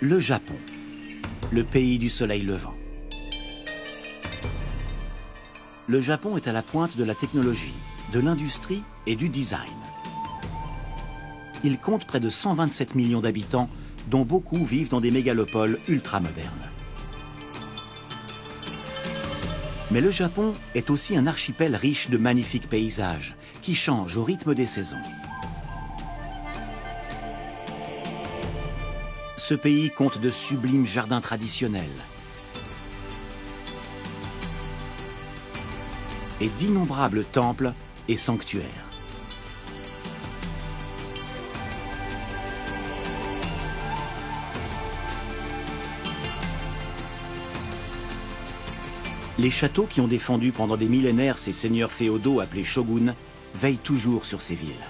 Le Japon, le pays du soleil levant. Le Japon est à la pointe de la technologie, de l'industrie et du design. Il compte près de 127 millions d'habitants, dont beaucoup vivent dans des mégalopoles ultramodernes. Mais le Japon est aussi un archipel riche de magnifiques paysages qui changent au rythme des saisons. Ce pays compte de sublimes jardins traditionnels et d'innombrables temples et sanctuaires. Les châteaux qui ont défendu pendant des millénaires ces seigneurs féodaux appelés shoguns veillent toujours sur ces villes.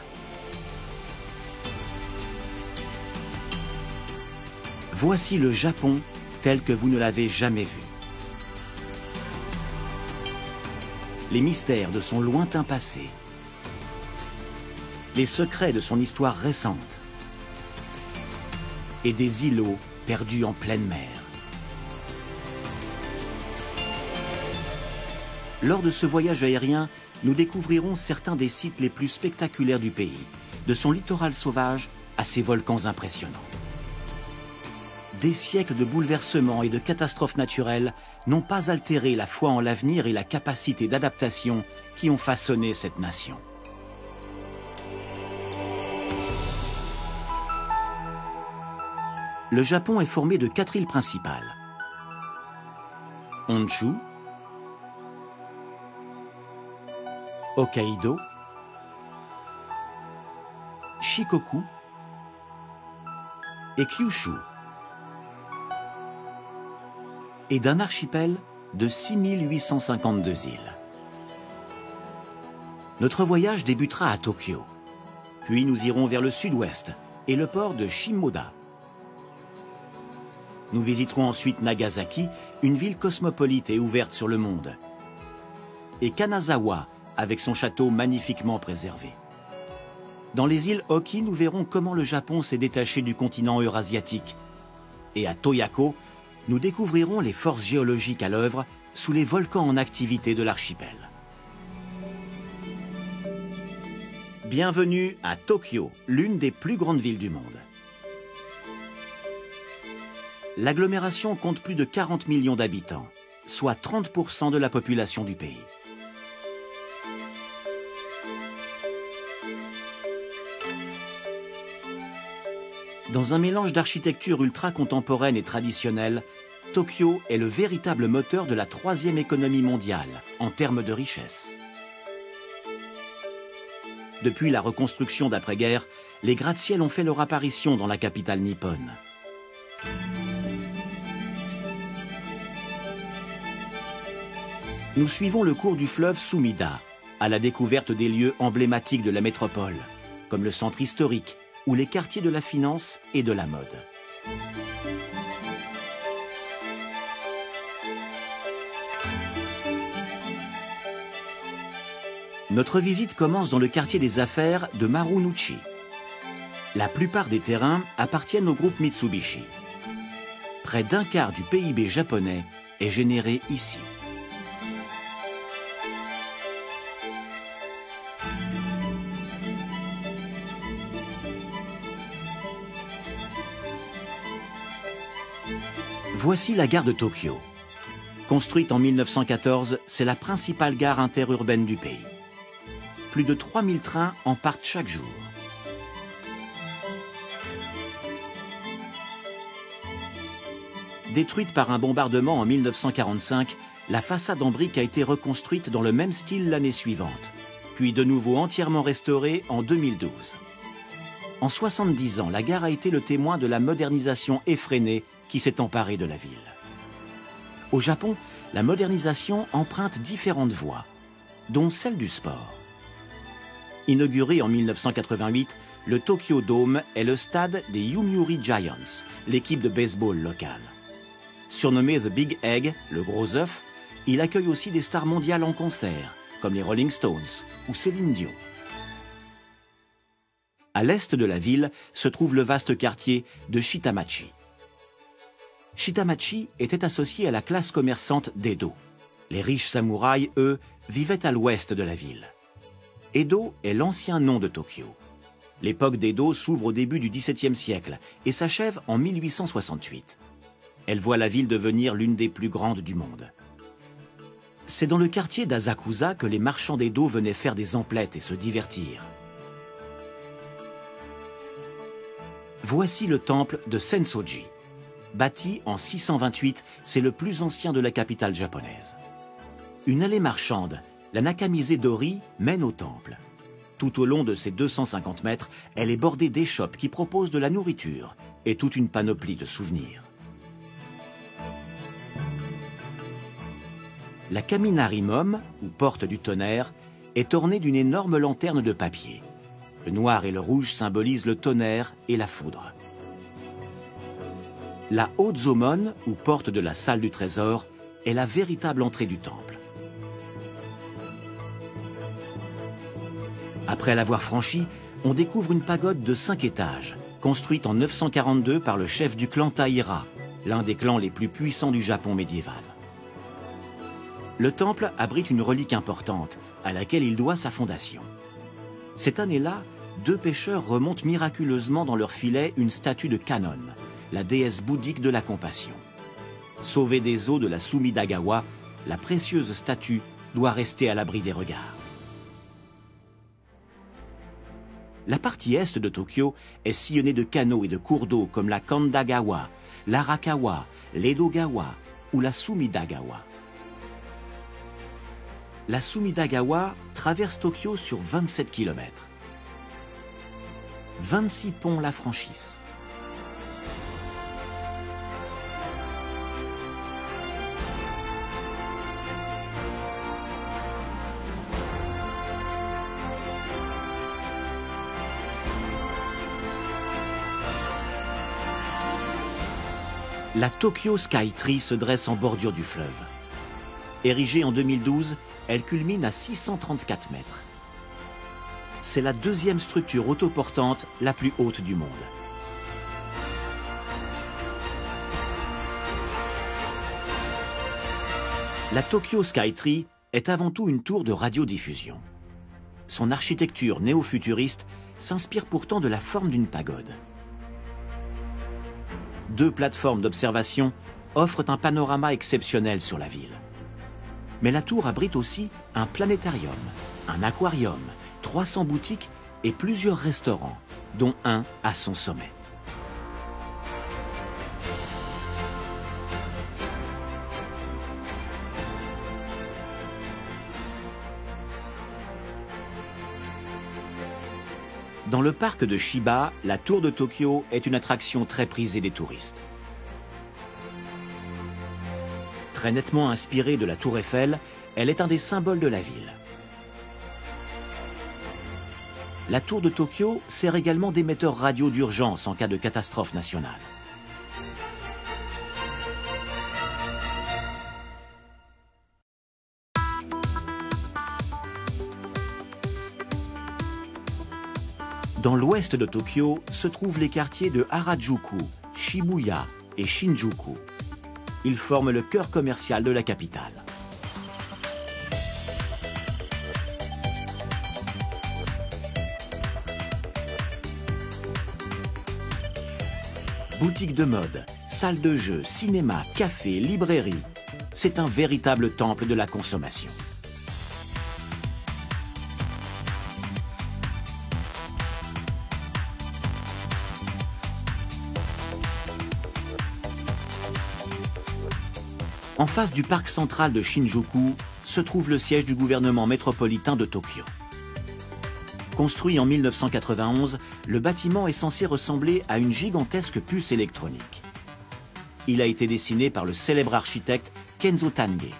Voici le Japon tel que vous ne l'avez jamais vu. Les mystères de son lointain passé, les secrets de son histoire récente et des îlots perdus en pleine mer. Lors de ce voyage aérien, nous découvrirons certains des sites les plus spectaculaires du pays, de son littoral sauvage à ses volcans impressionnants. Des siècles de bouleversements et de catastrophes naturelles n'ont pas altéré la foi en l'avenir et la capacité d'adaptation qui ont façonné cette nation. Le Japon est formé de 4 îles principales: Honshu, Hokkaido, Shikoku et Kyushu, et d'un archipel de 6852 îles. Notre voyage débutera à Tokyo, puis nous irons vers le sud-ouest et le port de Shimoda. Nous visiterons ensuite Nagasaki, une ville cosmopolite et ouverte sur le monde, et Kanazawa, avec son château magnifiquement préservé. Dans les îles Oki, nous verrons comment le Japon s'est détaché du continent eurasiatique. Et à Toyako, nous découvrirons les forces géologiques à l'œuvre sous les volcans en activité de l'archipel. Bienvenue à Tokyo, l'une des plus grandes villes du monde. L'agglomération compte plus de 40 millions d'habitants, soit 30% de la population du pays. Dans un mélange d'architecture ultra-contemporaine et traditionnelle, Tokyo est le véritable moteur de la 3e économie mondiale en termes de richesse. Depuis la reconstruction d'après-guerre, les gratte-ciel ont fait leur apparition dans la capitale nippone. Nous suivons le cours du fleuve Sumida, à la découverte des lieux emblématiques de la métropole, comme le centre historique, ou les quartiers de la finance et de la mode. Notre visite commence dans le quartier des affaires de Marunouchi. La plupart des terrains appartiennent au groupe Mitsubishi. Près d'un quart du PIB japonais est généré ici. Voici la gare de Tokyo. Construite en 1914, c'est la principale gare interurbaine du pays. Plus de 3000 trains en partent chaque jour. Détruite par un bombardement en 1945, la façade en briques a été reconstruite dans le même style l'année suivante, puis de nouveau entièrement restaurée en 2012. En 70 ans, la gare a été le témoin de la modernisation effrénée qui s'est emparée de la ville. Au Japon, la modernisation emprunte différentes voies, dont celle du sport. Inauguré en 1988, le Tokyo Dome est le stade des Yomiuri Giants, l'équipe de baseball locale. Surnommé The Big Egg, le gros œuf, il accueille aussi des stars mondiales en concert, comme les Rolling Stones ou Céline Dion. À l'est de la ville se trouve le vaste quartier de Shitamachi. Shitamachi était associé à la classe commerçante d'Edo. Les riches samouraïs, eux, vivaient à l'ouest de la ville. Edo est l'ancien nom de Tokyo. L'époque d'Edo s'ouvre au début du XVIIe siècle et s'achève en 1868. Elle voit la ville devenir l'une des plus grandes du monde. C'est dans le quartier d'Asakusa que les marchands d'Edo venaient faire des emplettes et se divertir. Voici le temple de Sensoji. Bâti en 628, c'est le plus ancien de la capitale japonaise. Une allée marchande, la Nakamise Dori, mène au temple. Tout au long de ces 250 mètres, elle est bordée d'échoppes qui proposent de la nourriture et toute une panoplie de souvenirs. La Kaminarimom, ou porte du tonnerre, est ornée d'une énorme lanterne de papier. Le noir et le rouge symbolisent le tonnerre et la foudre. La Ozomon, ou porte de la salle du trésor, est la véritable entrée du temple. Après l'avoir franchie, on découvre une pagode de 5 étages, construite en 942 par le chef du clan Taira, l'un des clans les plus puissants du Japon médiéval. Le temple abrite une relique importante, à laquelle il doit sa fondation. Cette année-là, 2 pêcheurs remontent miraculeusement dans leur filet une statue de Kannon, la déesse bouddhique de la compassion. Sauvée des eaux de la Sumidagawa, la précieuse statue doit rester à l'abri des regards. La partie est de Tokyo est sillonnée de canaux et de cours d'eau comme la Kandagawa, l'Arakawa, l'Edogawa ou la Sumidagawa. La Sumidagawa traverse Tokyo sur 27 km. 26 ponts la franchissent. La Tokyo Skytree se dresse en bordure du fleuve. Érigée en 2012, elle culmine à 634 mètres. C'est la 2e structure autoportante la plus haute du monde. La Tokyo Skytree est avant tout une tour de radiodiffusion. Son architecture néo-futuriste s'inspire pourtant de la forme d'une pagode. 2 plateformes d'observation offrent un panorama exceptionnel sur la ville. Mais la tour abrite aussi un planétarium, un aquarium, 300 boutiques et plusieurs restaurants, dont un à son sommet. Dans le parc de Shiba, la tour de Tokyo est une attraction très prisée des touristes. Très nettement inspirée de la tour Eiffel, elle est un des symboles de la ville. La tour de Tokyo sert également d'émetteur radio d'urgence en cas de catastrophe nationale. Dans l'ouest de Tokyo se trouvent les quartiers de Harajuku, Shibuya et Shinjuku. Ils forment le cœur commercial de la capitale. Boutiques de mode, salles de jeux, cinéma, café, librairie. C'est un véritable temple de la consommation. En face du parc central de Shinjuku se trouve le siège du gouvernement métropolitain de Tokyo. Construit en 1991, le bâtiment est censé ressembler à une gigantesque puce électronique. Il a été dessiné par le célèbre architecte Kenzo Tange.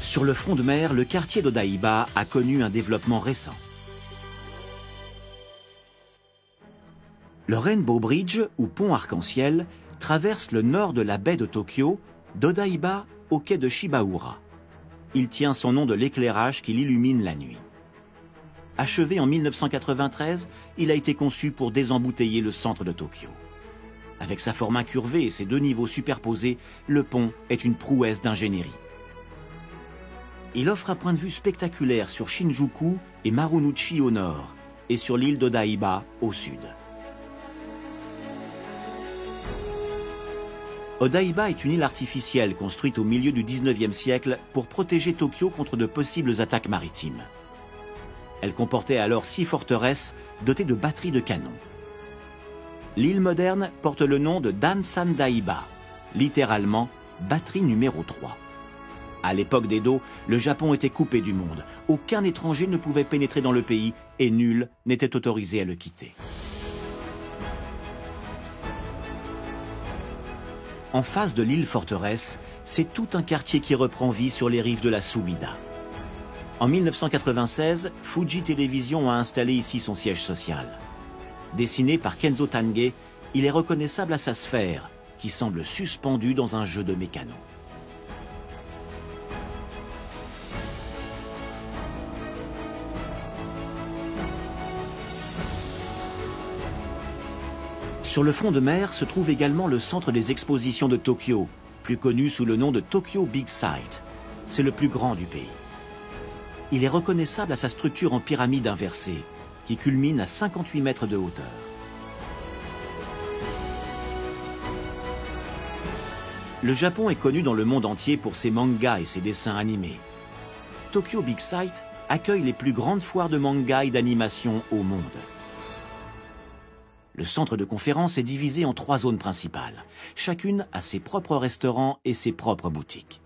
Sur le front de mer, le quartier d'Odaiba a connu un développement récent. Le Rainbow Bridge, ou pont arc-en-ciel, traverse le nord de la baie de Tokyo, d'Odaiba au quai de Shibaura. Il tient son nom de l'éclairage qui l'illumine la nuit. Achevé en 1993, il a été conçu pour désembouteiller le centre de Tokyo. Avec sa forme incurvée et ses deux niveaux superposés, le pont est une prouesse d'ingénierie. Il offre un point de vue spectaculaire sur Shinjuku et Marunouchi au nord, et sur l'île d'Odaiba au sud. Odaiba est une île artificielle construite au milieu du 19e siècle pour protéger Tokyo contre de possibles attaques maritimes. Elle comportait alors 6 forteresses dotées de batteries de canons. L'île moderne porte le nom de Dansandaiba, littéralement batterie numéro 3. À l'époque d'Edo, le Japon était coupé du monde. Aucun étranger ne pouvait pénétrer dans le pays et nul n'était autorisé à le quitter. En face de l'île forteresse, c'est tout un quartier qui reprend vie sur les rives de la Sumida. En 1996, Fuji Television a installé ici son siège social. Dessiné par Kenzo Tange, il est reconnaissable à sa sphère, qui semble suspendue dans un jeu de mécano. Sur le front de mer se trouve également le centre des expositions de Tokyo, plus connu sous le nom de Tokyo Big Sight. C'est le plus grand du pays. Il est reconnaissable à sa structure en pyramide inversée, qui culmine à 58 mètres de hauteur. Le Japon est connu dans le monde entier pour ses mangas et ses dessins animés. Tokyo Big Sight accueille les plus grandes foires de manga et d'animation au monde. Le centre de conférence est divisé en 3 zones principales. Chacune a ses propres restaurants et ses propres boutiques.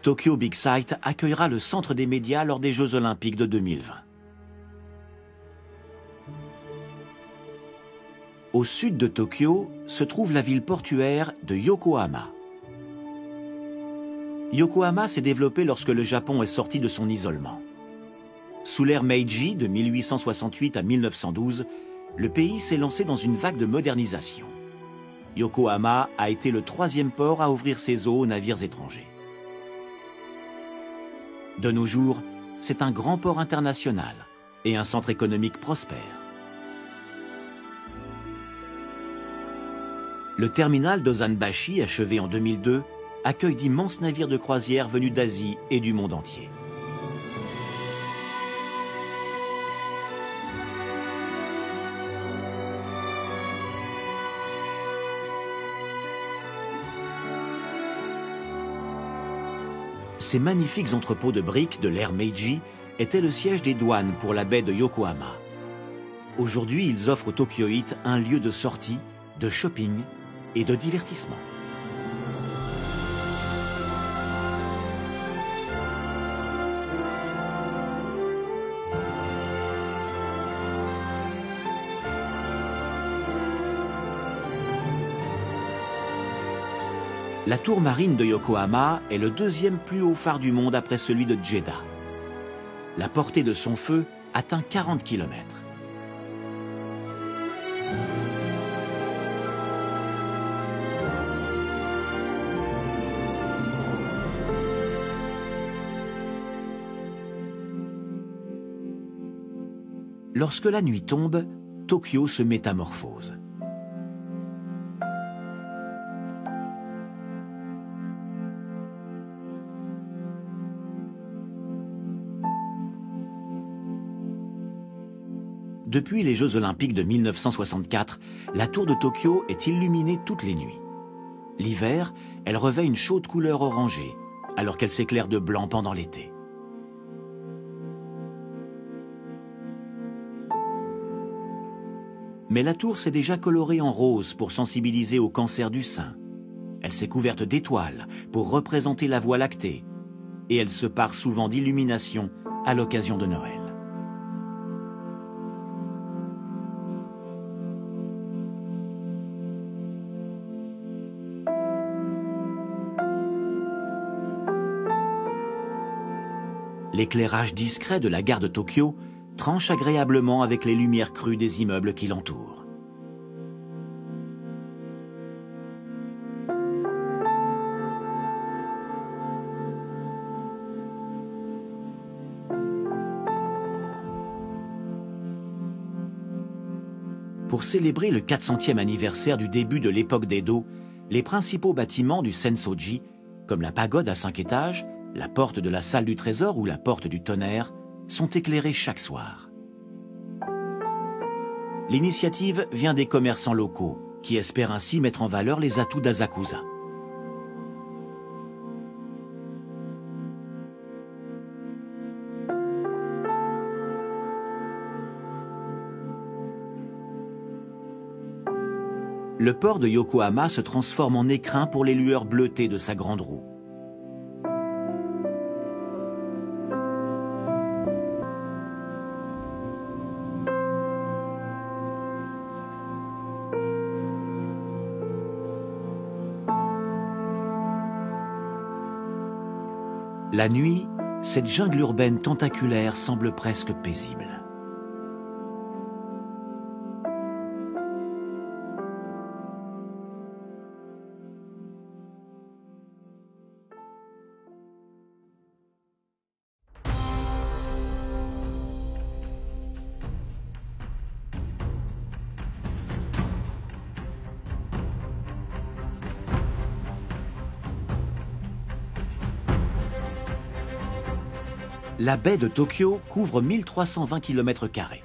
Tokyo Big Sight accueillera le centre des médias lors des Jeux Olympiques de 2020. Au sud de Tokyo se trouve la ville portuaire de Yokohama. Yokohama s'est développée lorsque le Japon est sorti de son isolement. Sous l'ère Meiji de 1868 à 1912, le pays s'est lancé dans une vague de modernisation. Yokohama a été le 3e port à ouvrir ses eaux aux navires étrangers. De nos jours, c'est un grand port international et un centre économique prospère. Le terminal d'Ozanbashi, achevé en 2002, accueille d'immenses navires de croisière venus d'Asie et du monde entier. Ces magnifiques entrepôts de briques de l'ère Meiji étaient le siège des douanes pour la baie de Yokohama. Aujourd'hui, ils offrent aux Tokyoïtes un lieu de sortie, de shopping et de divertissement. La tour marine de Yokohama est le 2e plus haut phare du monde après celui de Jeddah. La portée de son feu atteint 40 km. Lorsque la nuit tombe, Tokyo se métamorphose. Depuis les Jeux Olympiques de 1964, la tour de Tokyo est illuminée toutes les nuits. L'hiver, elle revêt une chaude couleur orangée, alors qu'elle s'éclaire de blanc pendant l'été. Mais la tour s'est déjà colorée en rose pour sensibiliser au cancer du sein. Elle s'est couverte d'étoiles pour représenter la Voie lactée. Et elle se pare souvent d'illuminations à l'occasion de Noël. L'éclairage discret de la gare de Tokyo tranche agréablement avec les lumières crues des immeubles qui l'entourent. Pour célébrer le 400e anniversaire du début de l'époque d'Edo, les principaux bâtiments du Sensoji, comme la pagode à 5 étages, la porte de la salle du trésor ou la porte du tonnerre, sont éclairés chaque soir. L'initiative vient des commerçants locaux, qui espèrent ainsi mettre en valeur les atouts d'Asakusa. Le port de Yokohama se transforme en écrin pour les lueurs bleutées de sa grande roue. La nuit, cette jungle urbaine tentaculaire semble presque paisible. La baie de Tokyo couvre 1320 km².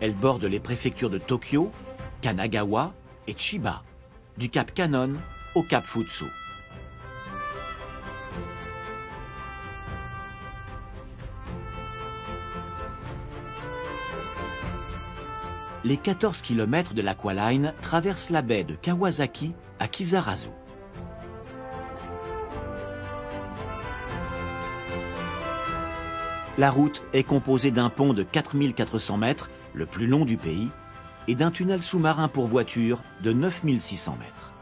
Elle borde les préfectures de Tokyo, Kanagawa et Chiba, du cap Kannon au cap Futsu. Les 14 km de l'Aqualine traversent la baie de Kawasaki à Kisarazu. La route est composée d'un pont de 4400 mètres, le plus long du pays, et d'un tunnel sous-marin pour voitures de 9600 mètres.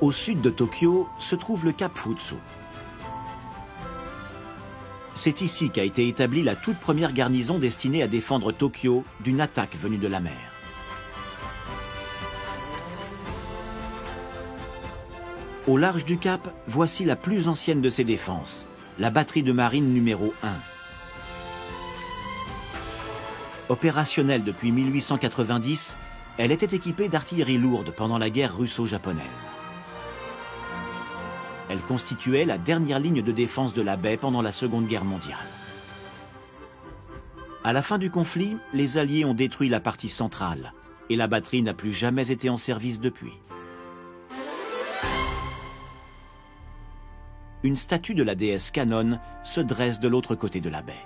Au sud de Tokyo se trouve le cap Futsu. C'est ici qu'a été établie la toute première garnison destinée à défendre Tokyo d'une attaque venue de la mer. Au large du cap, voici la plus ancienne de ces défenses, la batterie de marine numéro 1. Opérationnelle depuis 1890, elle était équipée d'artillerie lourde pendant la guerre russo-japonaise. Elle constituait la dernière ligne de défense de la baie pendant la Seconde Guerre mondiale. À la fin du conflit, les Alliés ont détruit la partie centrale et la batterie n'a plus jamais été en service depuis. Une statue de la déesse Kannon se dresse de l'autre côté de la baie.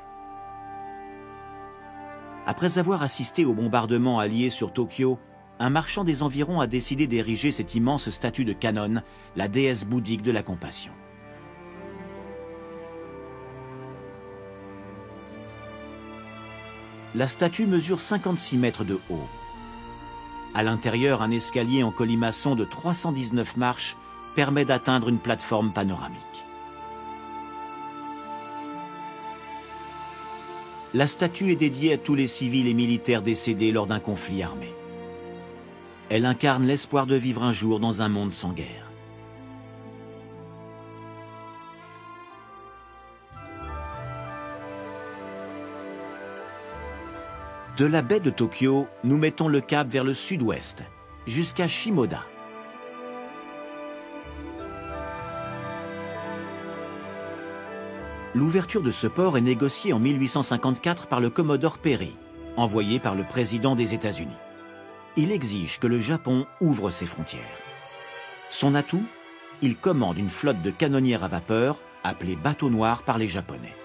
Après avoir assisté au bombardement allié sur Tokyo, un marchand des environs a décidé d'ériger cette immense statue de Kannon, la déesse bouddhique de la compassion. La statue mesure 56 mètres de haut. À l'intérieur, un escalier en colimaçon de 319 marches permet d'atteindre une plateforme panoramique. La statue est dédiée à tous les civils et militaires décédés lors d'un conflit armé. Elle incarne l'espoir de vivre un jour dans un monde sans guerre. De la baie de Tokyo, nous mettons le cap vers le sud-ouest, jusqu'à Shimoda. L'ouverture de ce port est négociée en 1854 par le Commodore Perry, envoyé par le président des États-Unis. Il exige que le Japon ouvre ses frontières. Son atout, il commande une flotte de canonnières à vapeur, appelée bateau noir par les Japonais.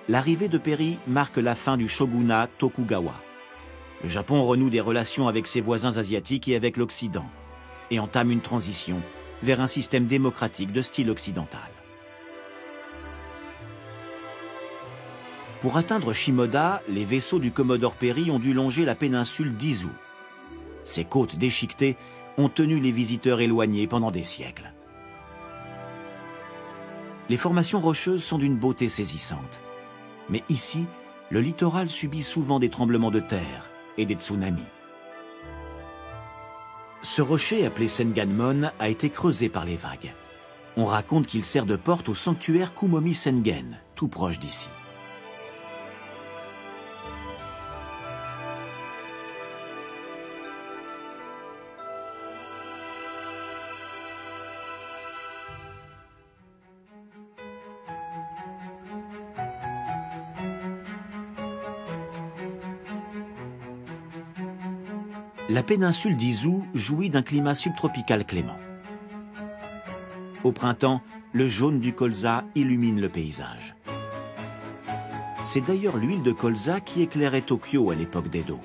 L'arrivée de Perry marque la fin du shogunat Tokugawa. Le Japon renoue des relations avec ses voisins asiatiques et avec l'Occident, et entame une transition vers un système démocratique de style occidental. Pour atteindre Shimoda, les vaisseaux du Commodore Perry ont dû longer la péninsule d'Izu. Ces côtes déchiquetées ont tenu les visiteurs éloignés pendant des siècles. Les formations rocheuses sont d'une beauté saisissante. Mais ici, le littoral subit souvent des tremblements de terre et des tsunamis. Ce rocher, appelé Senganmon, a été creusé par les vagues. On raconte qu'il sert de porte au sanctuaire Kumomi Sengen, tout proche d'ici. La péninsule d'Izu jouit d'un climat subtropical clément. Au printemps, le jaune du colza illumine le paysage. C'est d'ailleurs l'huile de colza qui éclairait Tokyo à l'époque d'Edo.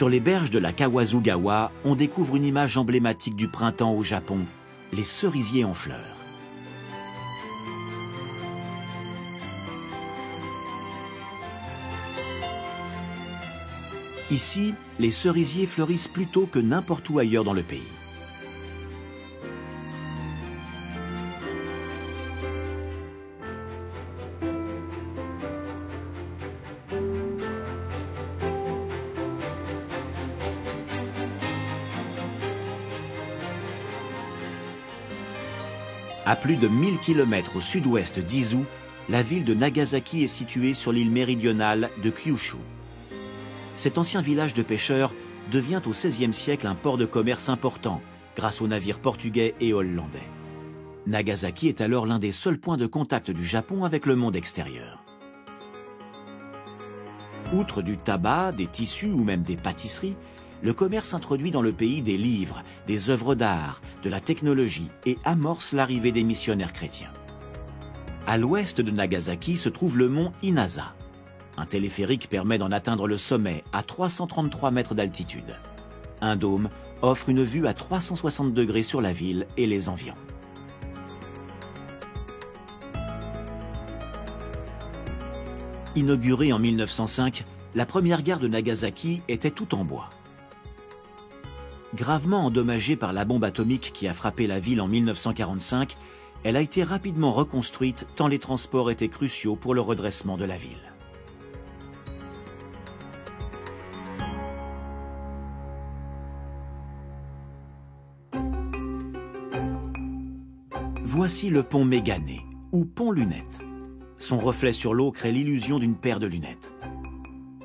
Sur les berges de la Kawazugawa, on découvre une image emblématique du printemps au Japon, les cerisiers en fleurs. Ici, les cerisiers fleurissent plus tôt que n'importe où ailleurs dans le pays. À plus de 1000 km au sud-ouest d'Izu, la ville de Nagasaki est située sur l'île méridionale de Kyushu. Cet ancien village de pêcheurs devient au XVIe siècle un port de commerce important grâce aux navires portugais et hollandais. Nagasaki est alors l'un des seuls points de contact du Japon avec le monde extérieur. Outre du tabac, des tissus ou même des pâtisseries, le commerce introduit dans le pays des livres, des œuvres d'art, de la technologie et amorce l'arrivée des missionnaires chrétiens. À l'ouest de Nagasaki se trouve le mont Inasa. Un téléphérique permet d'en atteindre le sommet à 333 mètres d'altitude. Un dôme offre une vue à 360 degrés sur la ville et les environs. Inaugurée en 1905, la première gare de Nagasaki était tout en bois. Gravement endommagée par la bombe atomique qui a frappé la ville en 1945, elle a été rapidement reconstruite tant les transports étaient cruciaux pour le redressement de la ville. Voici le pont Mégané, ou pont Lunette. Son reflet sur l'eau crée l'illusion d'une paire de lunettes.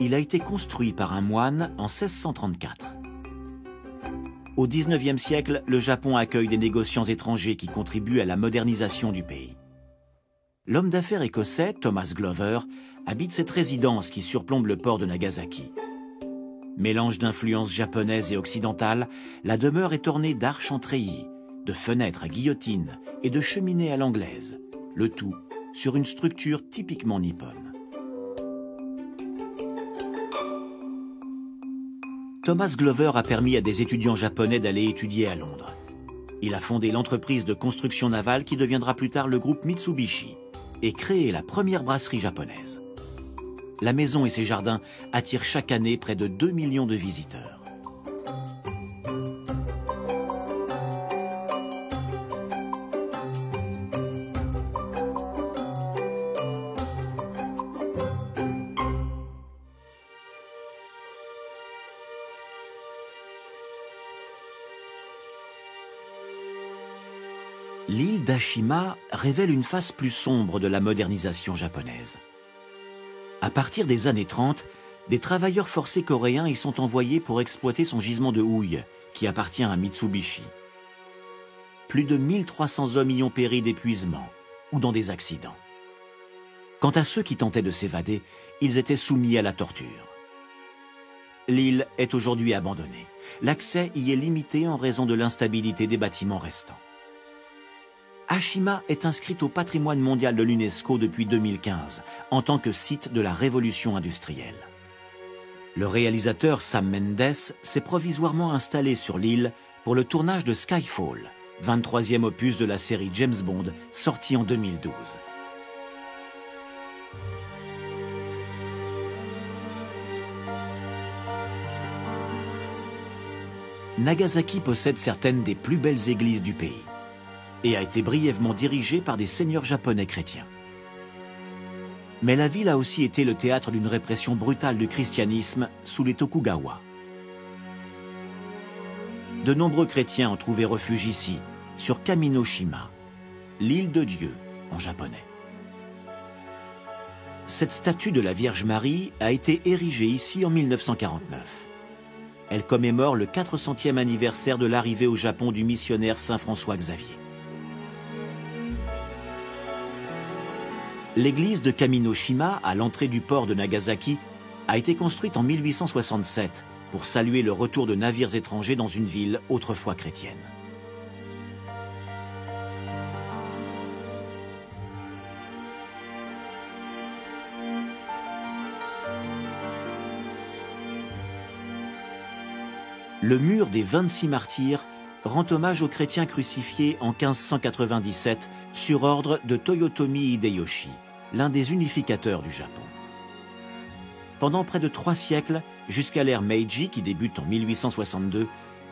Il a été construit par un moine en 1634. Au XIXe siècle, le Japon accueille des négociants étrangers qui contribuent à la modernisation du pays. L'homme d'affaires écossais, Thomas Glover, habite cette résidence qui surplombe le port de Nagasaki. Mélange d'influences japonaises et occidentales, la demeure est ornée d'arches en treillis, de fenêtres à guillotine et de cheminées à l'anglaise, le tout sur une structure typiquement nippone. Thomas Glover a permis à des étudiants japonais d'aller étudier à Londres. Il a fondé l'entreprise de construction navale qui deviendra plus tard le groupe Mitsubishi et créé la première brasserie japonaise. La maison et ses jardins attirent chaque année près de 2 millions de visiteurs. L'île d'Ashima révèle une face plus sombre de la modernisation japonaise. À partir des années 30, des travailleurs forcés coréens y sont envoyés pour exploiter son gisement de houille, qui appartient à Mitsubishi. Plus de 1300 hommes y ont péri d'épuisement ou dans des accidents. Quant à ceux qui tentaient de s'évader, ils étaient soumis à la torture. L'île est aujourd'hui abandonnée. L'accès y est limité en raison de l'instabilité des bâtiments restants. Ashima est inscrite au patrimoine mondial de l'UNESCO depuis 2015, en tant que site de la révolution industrielle. Le réalisateur Sam Mendes s'est provisoirement installé sur l'île pour le tournage de Skyfall, 23e opus de la série James Bond, sorti en 2012. Nagasaki possède certaines des plus belles églises du pays et a été brièvement dirigée par des seigneurs japonais chrétiens. Mais la ville a aussi été le théâtre d'une répression brutale du christianisme sous les Tokugawa. De nombreux chrétiens ont trouvé refuge ici, sur Kaminoshima, l'île de Dieu en japonais. Cette statue de la Vierge Marie a été érigée ici en 1949. Elle commémore le 400e anniversaire de l'arrivée au Japon du missionnaire Saint François Xavier. L'église de Kaminoshima, à l'entrée du port de Nagasaki, a été construite en 1867 pour saluer le retour de navires étrangers dans une ville autrefois chrétienne. Le mur des 26 martyrs rend hommage aux chrétiens crucifiés en 1597 sur ordre de Toyotomi Hideyoshi, l'un des unificateurs du Japon. Pendant près de 3 siècles, jusqu'à l'ère Meiji qui débute en 1862,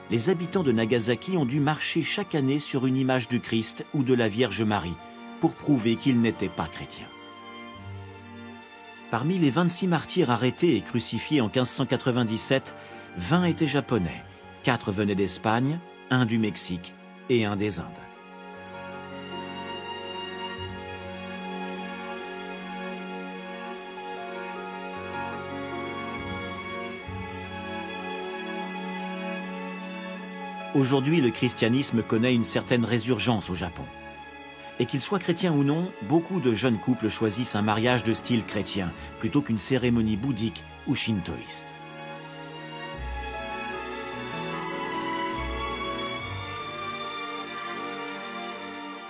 les habitants de Nagasaki ont dû marcher chaque année sur une image du Christ ou de la Vierge Marie pour prouver qu'ils n'étaient pas chrétiens. Parmi les 26 martyrs arrêtés et crucifiés en 1597, 20 étaient japonais, 4 venaient d'Espagne, 1 du Mexique et 1 des Indes. Aujourd'hui, le christianisme connaît une certaine résurgence au Japon. Et qu'ils soient chrétiens ou non, beaucoup de jeunes couples choisissent un mariage de style chrétien plutôt qu'une cérémonie bouddhique ou shintoïste.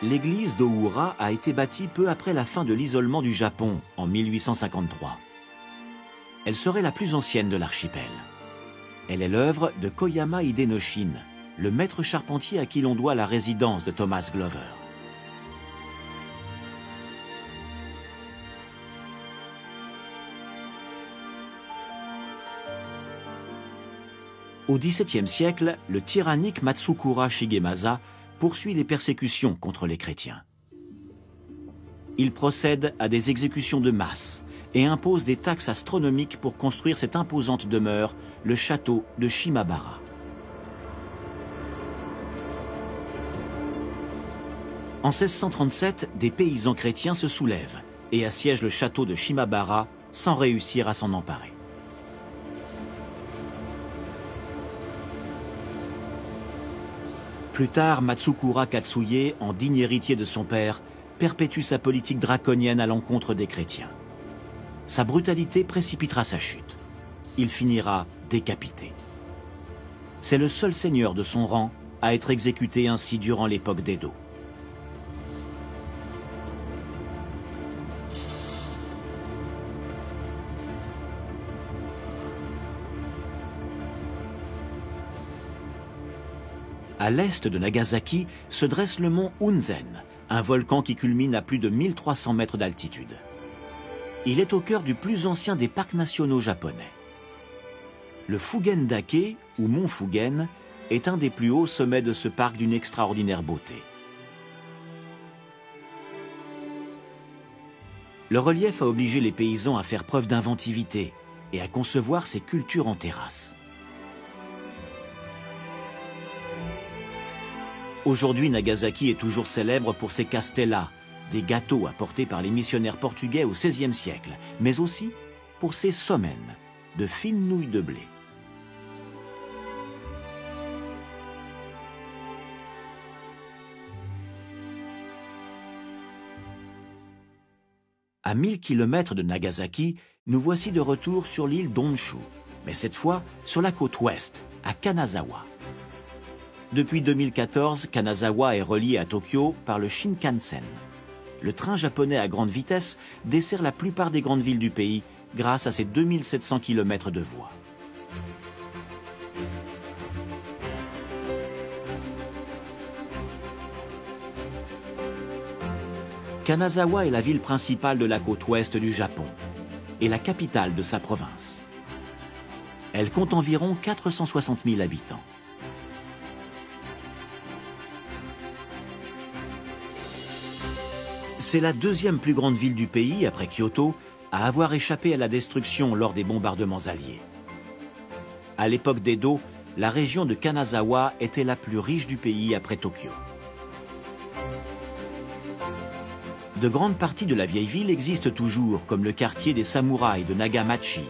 L'église d'Oura a été bâtie peu après la fin de l'isolement du Japon, en 1853. Elle serait la plus ancienne de l'archipel. Elle est l'œuvre de Koyama Hidenoshin, le maître charpentier à qui l'on doit la résidence de Thomas Glover. Au XVIIe siècle, le tyrannique Matsukura Shigemasa poursuit les persécutions contre les chrétiens. Il procède à des exécutions de masse et impose des taxes astronomiques pour construire cette imposante demeure, le château de Shimabara. En 1637, des paysans chrétiens se soulèvent et assiègent le château de Shimabara sans réussir à s'en emparer. Plus tard, Matsukura Katsuye, en digne héritier de son père, perpétue sa politique draconienne à l'encontre des chrétiens. Sa brutalité précipitera sa chute. Il finira décapité. C'est le seul seigneur de son rang à être exécuté ainsi durant l'époque d'Edo. À l'est de Nagasaki se dresse le mont Unzen, un volcan qui culmine à plus de 1300 mètres d'altitude. Il est au cœur du plus ancien des parcs nationaux japonais. Le Fugen-dake, ou mont Fugen, est un des plus hauts sommets de ce parc d'une extraordinaire beauté. Le relief a obligé les paysans à faire preuve d'inventivité et à concevoir ces cultures en terrasse. Aujourd'hui, Nagasaki est toujours célèbre pour ses castellas, des gâteaux apportés par les missionnaires portugais au XVIe siècle, mais aussi pour ses somen, de fines nouilles de blé. À 1000 km de Nagasaki, nous voici de retour sur l'île d'Honshu, mais cette fois sur la côte ouest, à Kanazawa. Depuis 2014, Kanazawa est relié à Tokyo par le Shinkansen. Le train japonais à grande vitesse dessert la plupart des grandes villes du pays grâce à ses 2700 km de voies. Kanazawa est la ville principale de la côte ouest du Japon et la capitale de sa province. Elle compte environ 460 000 habitants. C'est la deuxième plus grande ville du pays, après Kyoto, à avoir échappé à la destruction lors des bombardements alliés. À l'époque d'Edo, la région de Kanazawa était la plus riche du pays après Tokyo. De grandes parties de la vieille ville existent toujours, comme le quartier des samouraïs de Nagamachi,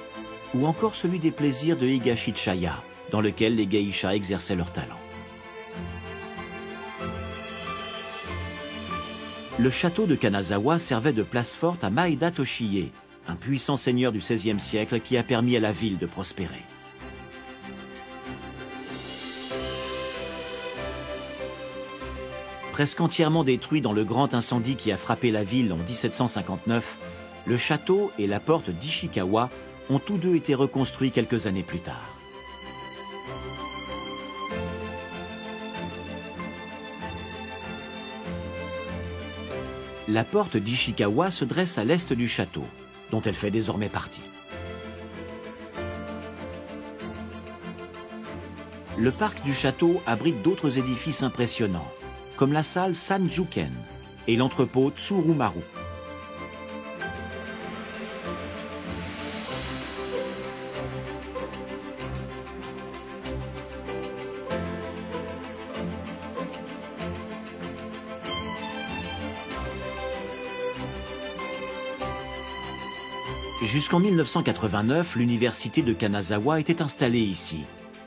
ou encore celui des plaisirs de Higashichaya, dans lequel les geishas exerçaient leur talent. Le château de Kanazawa servait de place forte à Maeda Toshiie, un puissant seigneur du XVIe siècle qui a permis à la ville de prospérer. Presque entièrement détruit dans le grand incendie qui a frappé la ville en 1759, le château et la porte d'Ishikawa ont tous deux été reconstruits quelques années plus tard. La porte d'Ishikawa se dresse à l'est du château, dont elle fait désormais partie. Le parc du château abrite d'autres édifices impressionnants, comme la salle Sanjuken et l'entrepôt Tsurumaru. Jusqu'en 1989, l'université de Kanazawa était installée ici,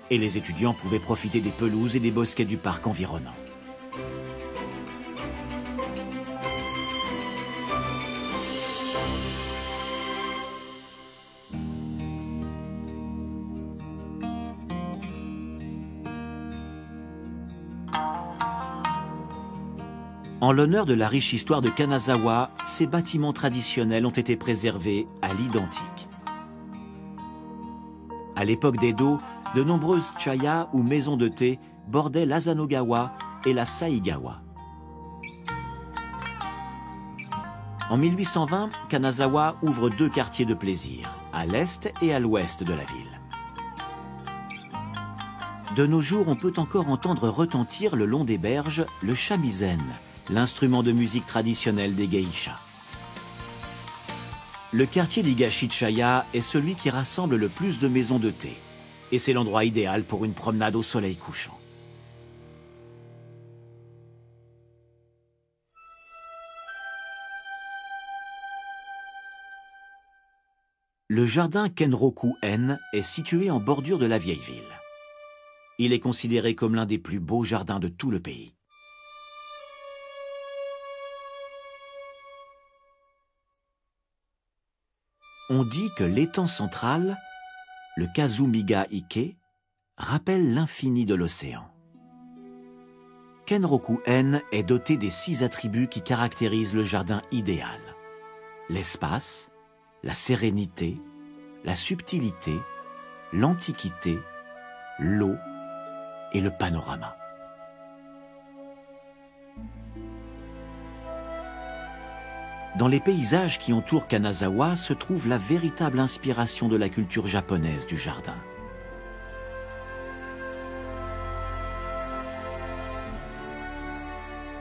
et les étudiants pouvaient profiter des pelouses et des bosquets du parc environnant. En l'honneur de la riche histoire de Kanazawa, ces bâtiments traditionnels ont été préservés à l'identique. À l'époque d'Edo, de nombreuses chaya ou maisons de thé bordaient l'Asanogawa et la Saigawa. En 1820, Kanazawa ouvre deux quartiers de plaisir, à l'est et à l'ouest de la ville. De nos jours, on peut encore entendre retentir le long des berges le shamisen, l'instrument de musique traditionnel des geishas. Le quartier d'Higashichaya est celui qui rassemble le plus de maisons de thé, et c'est l'endroit idéal pour une promenade au soleil couchant. Le jardin Kenroku-en est situé en bordure de la vieille ville. Il est considéré comme l'un des plus beaux jardins de tout le pays. On dit que l'étang central, le Kazumiga-ike, rappelle l'infini de l'océan. Kenroku-en est doté des 6 attributs qui caractérisent le jardin idéal: l'espace, la sérénité, la subtilité, l'antiquité, l'eau et le panorama. Dans les paysages qui entourent Kanazawa se trouve la véritable inspiration de la culture japonaise du jardin.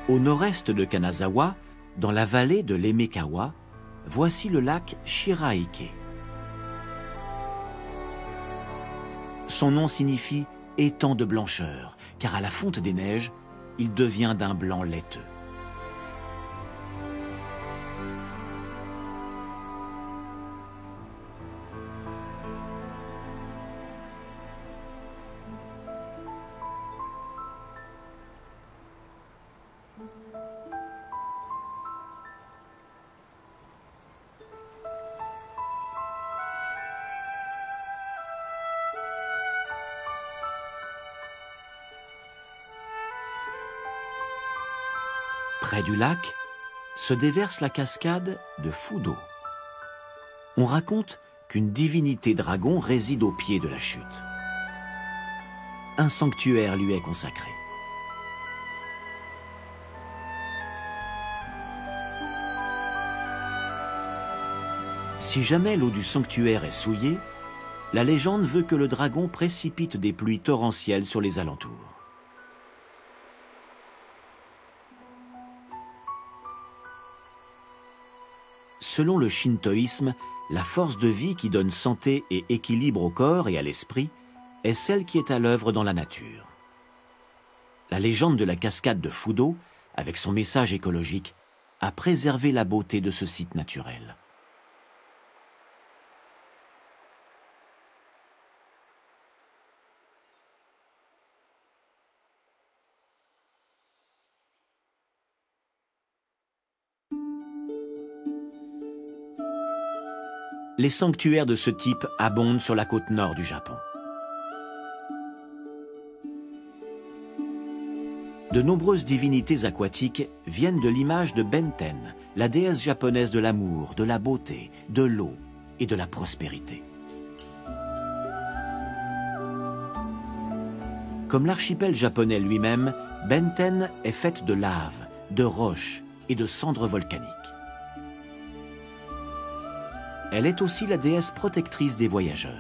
Au nord-est de Kanazawa, dans la vallée de l'Emekawa, voici le lac Shiraike. Son nom signifie « étang de blancheur », car à la fonte des neiges, il devient d'un blanc laiteux. Près du lac se déverse la cascade de Fudo. On raconte qu'une divinité dragon réside au pied de la chute. Un sanctuaire lui est consacré. Si jamais l'eau du sanctuaire est souillée, la légende veut que le dragon précipite des pluies torrentielles sur les alentours. Selon le shintoïsme, la force de vie qui donne santé et équilibre au corps et à l'esprit est celle qui est à l'œuvre dans la nature. La légende de la cascade de Fudo, avec son message écologique, a préservé la beauté de ce site naturel. Les sanctuaires de ce type abondent sur la côte nord du Japon. De nombreuses divinités aquatiques viennent de l'image de Benten, la déesse japonaise de l'amour, de la beauté, de l'eau et de la prospérité. Comme l'archipel japonais lui-même, Benten est faite de lave, de roches et de cendres volcaniques. Elle est aussi la déesse protectrice des voyageurs.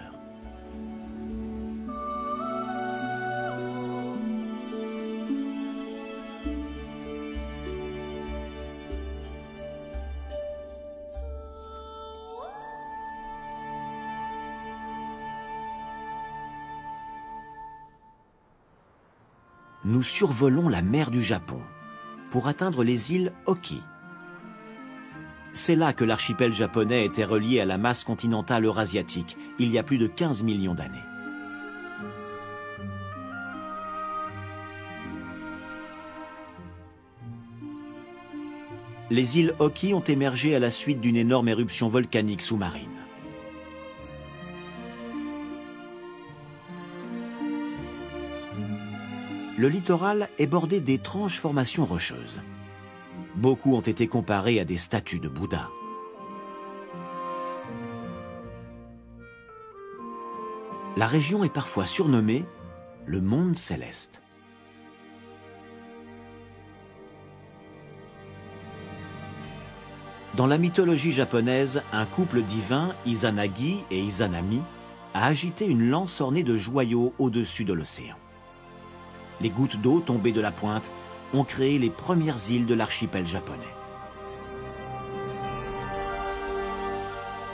Nous survolons la mer du Japon pour atteindre les îles Oki. C'est là que l'archipel japonais était relié à la masse continentale eurasiatique, il y a plus de 15 millions d'années. Les îles Oki ont émergé à la suite d'une énorme éruption volcanique sous-marine. Le littoral est bordé d'étranges formations rocheuses. Beaucoup ont été comparés à des statues de Bouddha. La région est parfois surnommée le monde céleste. Dans la mythologie japonaise, un couple divin, Izanagi et Izanami, a agité une lance ornée de joyaux au-dessus de l'océan. Les gouttes d'eau tombées de la pointe ont créé les premières îles de l'archipel japonais.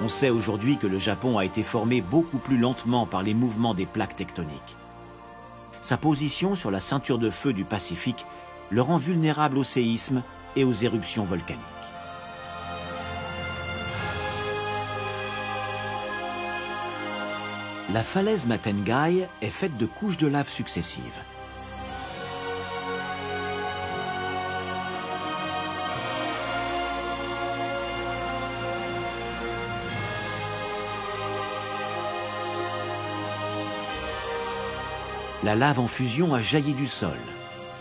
On sait aujourd'hui que le Japon a été formé beaucoup plus lentement par les mouvements des plaques tectoniques. Sa position sur la ceinture de feu du Pacifique le rend vulnérable au séisme et aux éruptions volcaniques. La falaise Matengai est faite de couches de lave successives. La lave en fusion a jailli du sol,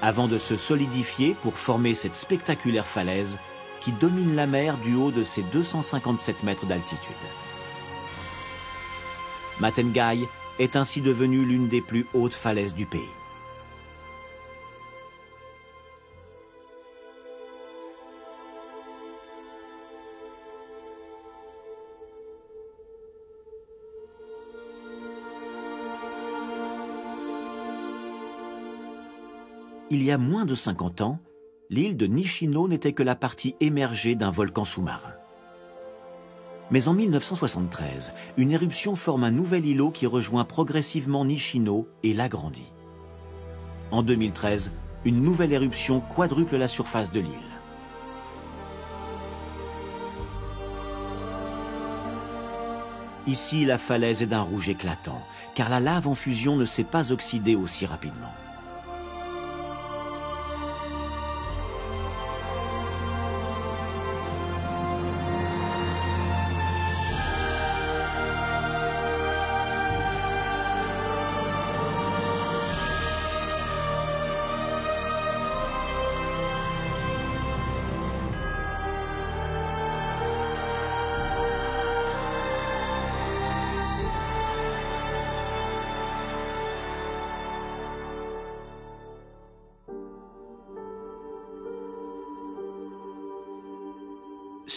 avant de se solidifier pour former cette spectaculaire falaise qui domine la mer du haut de ses 257 mètres d'altitude. Matengai est ainsi devenue l'une des plus hautes falaises du pays. Il y a moins de 50 ans, l'île de Nishino n'était que la partie émergée d'un volcan sous-marin. Mais en 1973, une éruption forme un nouvel îlot qui rejoint progressivement Nishino et l'agrandit. En 2013, une nouvelle éruption quadruple la surface de l'île. Ici, la falaise est d'un rouge éclatant, car la lave en fusion ne s'est pas oxydée aussi rapidement.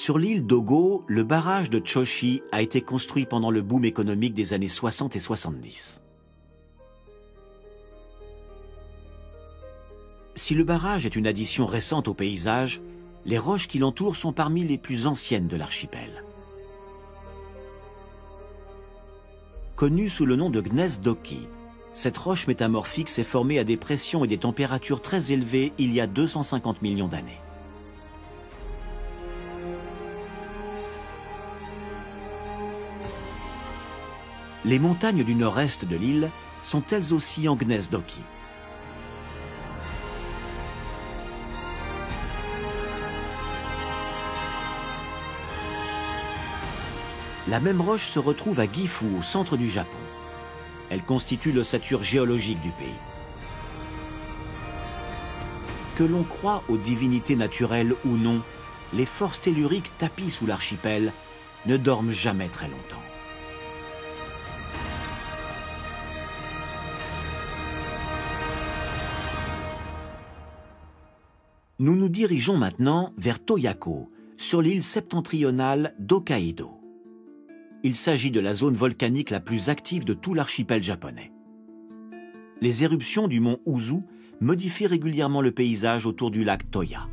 Sur l'île d'Ogo, le barrage de Choshi a été construit pendant le boom économique des années 60 et 70. Si le barrage est une addition récente au paysage, Les roches qui l'entourent sont parmi les plus anciennes de l'archipel. Connue sous le nom de Gneiss d'Oki, cette roche métamorphique s'est formée à des pressions et des températures très élevées il y a 250 millions d'années. Les montagnes du nord-est de l'île sont elles aussi en gneiss d'Oki. La même roche se retrouve à Gifu, au centre du Japon. Elle constitue l'ossature géologique du pays. Que l'on croie aux divinités naturelles ou non, les forces telluriques tapies sous l'archipel ne dorment jamais très longtemps. Nous nous dirigeons maintenant vers Toyako, sur l'île septentrionale d'Hokkaido. Il s'agit de la zone volcanique la plus active de tout l'archipel japonais. Les éruptions du mont Uzu modifient régulièrement le paysage autour du lac Toya.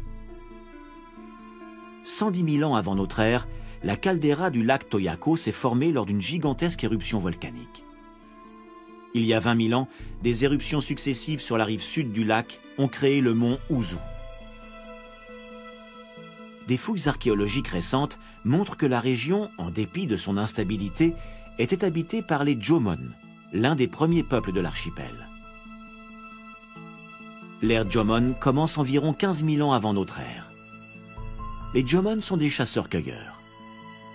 110 000 ans avant notre ère, la caldeira du lac Toyako s'est formée lors d'une gigantesque éruption volcanique. Il y a 20 000 ans, des éruptions successives sur la rive sud du lac ont créé le mont Uzu. Des fouilles archéologiques récentes montrent que la région, en dépit de son instabilité, était habitée par les Jomon, l'un des premiers peuples de l'archipel. L'ère Jomon commence environ 15 000 ans avant notre ère. Les Jomon sont des chasseurs-cueilleurs.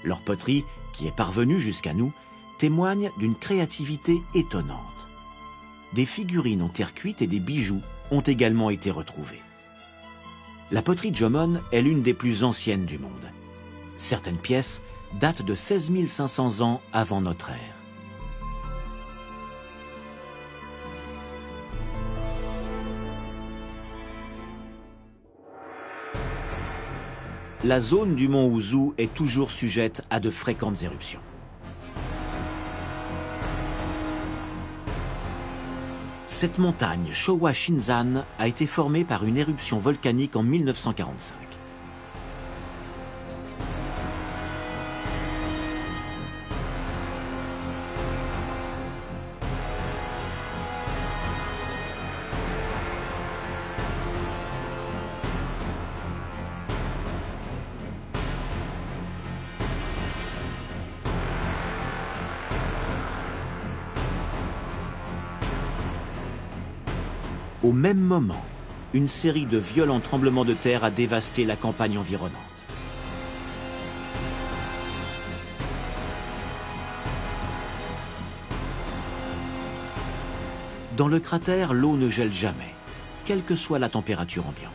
Leur poterie, qui est parvenue jusqu'à nous, témoigne d'une créativité étonnante. Des figurines en terre cuite et des bijoux ont également été retrouvés. La poterie Jomon est l'une des plus anciennes du monde. Certaines pièces datent de 16 500 ans avant notre ère. La zone du mont Uzu est toujours sujette à de fréquentes éruptions. Cette montagne, Showa Shinzan, a été formée par une éruption volcanique en 1945. Au même moment, une série de violents tremblements de terre a dévasté la campagne environnante. Dans le cratère, l'eau ne gèle jamais, quelle que soit la température ambiante.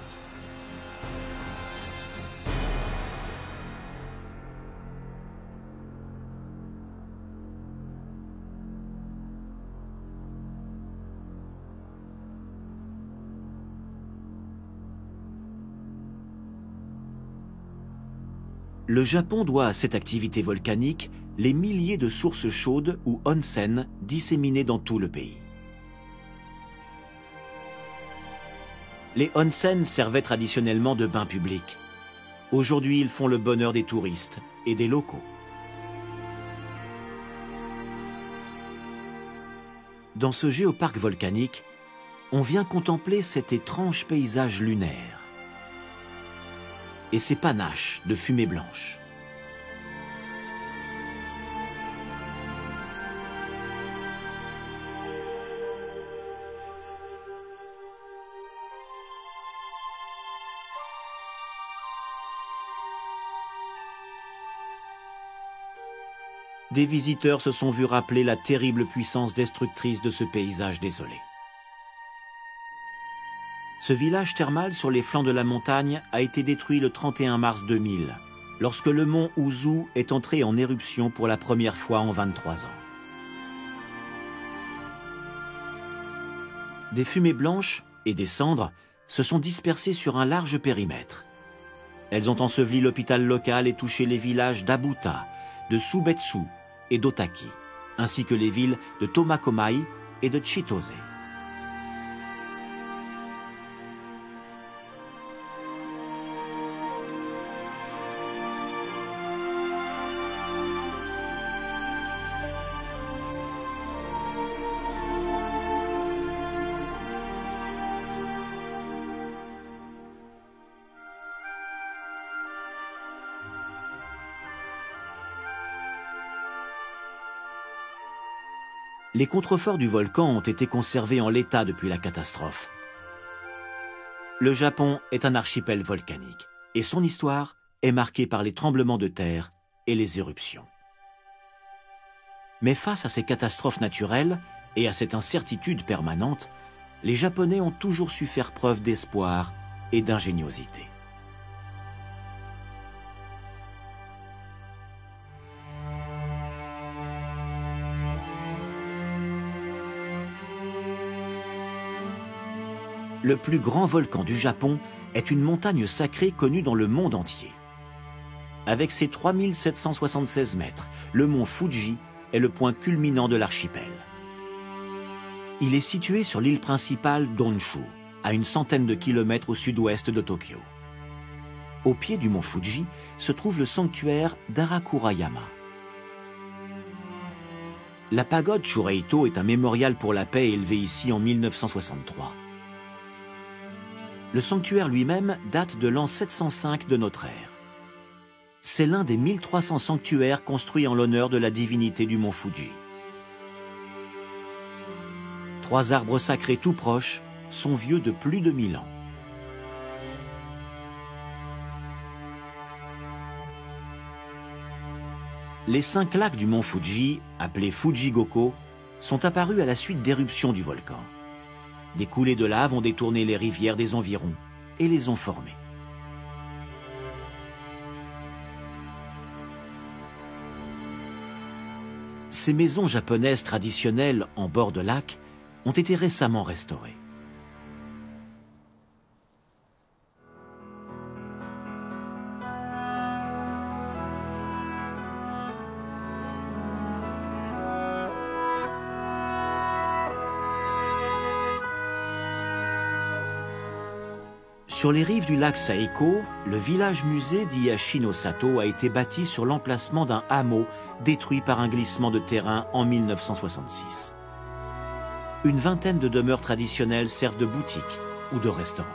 Le Japon doit à cette activité volcanique les milliers de sources chaudes ou onsen disséminées dans tout le pays. Les onsen servaient traditionnellement de bains publics. Aujourd'hui, ils font le bonheur des touristes et des locaux. Dans ce géoparc volcanique, on vient contempler cet étrange paysage lunaire et ses panaches de fumée blanche. Des visiteurs se sont vus rappeler la terrible puissance destructrice de ce paysage désolé. Ce village thermal sur les flancs de la montagne a été détruit le 31 mars 2000, lorsque le mont Uzu est entré en éruption pour la première fois en 23 ans. Des fumées blanches et des cendres se sont dispersées sur un large périmètre. Elles ont enseveli l'hôpital local et touché les villages d'Abuta, de Subetsu et d'Otaki, ainsi que les villes de Tomakomai et de Chitose. Les contreforts du volcan ont été conservés en l'état depuis la catastrophe. Le Japon est un archipel volcanique et son histoire est marquée par les tremblements de terre et les éruptions. Mais face à ces catastrophes naturelles et à cette incertitude permanente, les Japonais ont toujours su faire preuve d'espoir et d'ingéniosité. Le plus grand volcan du Japon est une montagne sacrée connue dans le monde entier. Avec ses 3776 mètres, le mont Fuji est le point culminant de l'archipel. Il est situé sur l'île principale d'Honshu, à une centaine de kilomètres au sud-ouest de Tokyo. Au pied du mont Fuji se trouve le sanctuaire d'Arakurayama. La pagode Chureito est un mémorial pour la paix élevé ici en 1963. Le sanctuaire lui-même date de l'an 705 de notre ère. C'est l'un des 1300 sanctuaires construits en l'honneur de la divinité du mont Fuji. 3 arbres sacrés tout proches sont vieux de plus de 1000 ans. Les 5 lacs du mont Fuji, appelés Fujigoko, sont apparus à la suite d'éruptions du volcan. Des coulées de lave ont détourné les rivières des environs et les ont formées. Ces maisons japonaises traditionnelles en bord de lac ont été récemment restaurées. Sur les rives du lac Saeko, le village-musée d'Iyashino-Sato a été bâti sur l'emplacement d'un hameau détruit par un glissement de terrain en 1966. Une vingtaine de demeures traditionnelles servent de boutiques ou de restaurants.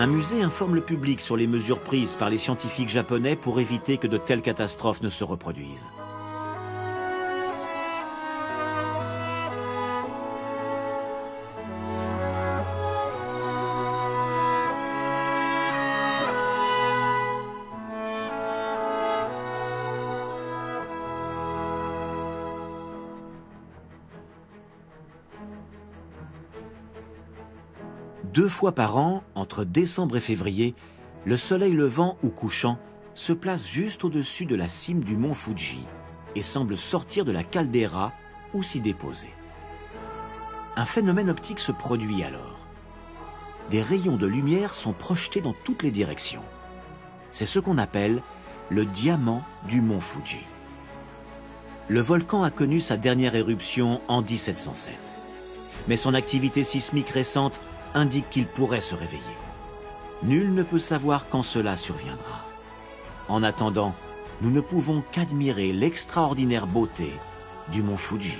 Un musée informe le public sur les mesures prises par les scientifiques japonais pour éviter que de telles catastrophes ne se reproduisent. Deux fois par an, entre décembre et février, le soleil levant ou couchant se place juste au-dessus de la cime du mont Fuji et semble sortir de la caldeira ou s'y déposer. Un phénomène optique se produit alors. Des rayons de lumière sont projetés dans toutes les directions. C'est ce qu'on appelle le diamant du mont Fuji. Le volcan a connu sa dernière éruption en 1707. Mais son activité sismique récente indique qu'il pourrait se réveiller. Nul ne peut savoir quand cela surviendra. En attendant, nous ne pouvons qu'admirer l'extraordinaire beauté du mont Fuji.